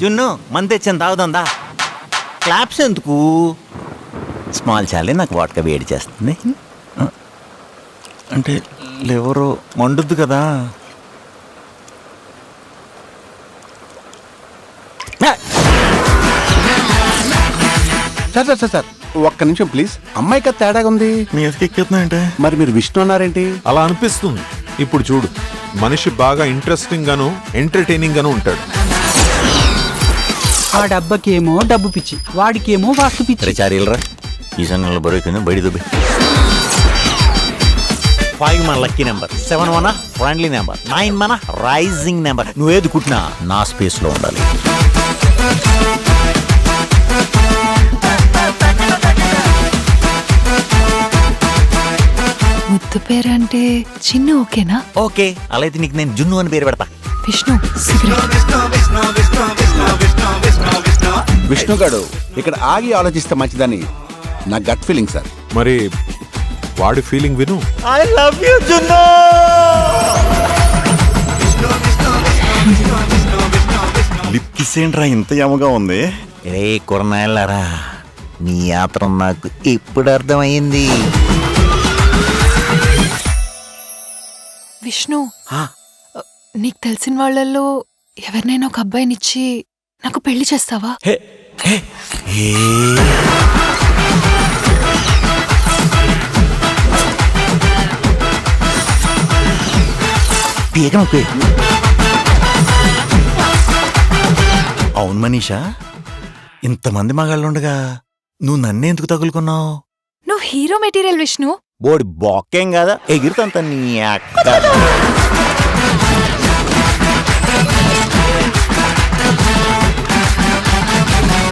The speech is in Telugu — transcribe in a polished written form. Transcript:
జున్ను మంది తెచ్చాను తాగుదా. క్లాప్స్ ఎందుకు? స్మాల్ చాలే, నాకు వాటక వేడి చేస్తుంది. అంటే ఎవరో మండుద్దు కదా. సార్ సార్ సార్ సార్ ఒక్క నిమిషం ప్లీజ్. అమ్మాయి కదా తేడాగా ఉంది. మీ ఎత్తుకెక్కుతున్నాయంటే మరి మీరు విష్ణు అన్నారేంటి? అలా అనిపిస్తుంది. ఇప్పుడు చూడు, మనిషి బాగా ఇంట్రెస్టింగ్ గాను ఎంటర్టైనింగ్ గాను ఉంటాడు. ఆ డబ్బకేమో డబ్బు పిచ్చి, వాడికేమో వాస్తు పిచ్చి. చారీలరా ఈ సంఘంలో బరువు బయట దుబ్బి. 5 మన లక్కీ నెంబర్, 7 మన ఫ్రెండ్లీ నెంబర్, 9 మన రైజింగ్ నెంబర్. నువ్వేది కుట్టినా నా స్పేస్ లో ఉండాలి. ముద్దు పేరంటే చిన్ను ఓకేనా? ఓకే, అలా అయితే నీకు నేను జున్ను అని పేరు పెడతా. విష్ణు సిగరెట్. విష్ణు గాడు ఇక్కడ ఆగి ఆలోచిస్తే మంచిదని నా గట్ ఫీలింగ్ సార్. మరి వాడి ఫీలింగ్ విను. ఐ లవ్ యు జున్ను. లిప్ కిస్ ఏంట్రా ఇంత యమగా ఉంది? రే కొరనాళ్ళరా, నీ యాత్ర నాకు ఇప్పుడు అర్థమైంది. విష్ణు, నీకు తెలిసిన వాళ్ళల్లో ఎవరినైనా ఒక అబ్బాయినిచ్చి నాకు పెళ్లి చేస్తావా? అవును మనీషా, ఇంతమంది మగాళ్ళుండగా నువ్వు నన్నే ఎందుకు తగులుకున్నావు? నువ్వు హీరో మెటీరియల్ విష్ణు. బోడి బొక్కేం కదా, ఎగిరితంత నీ అక్క.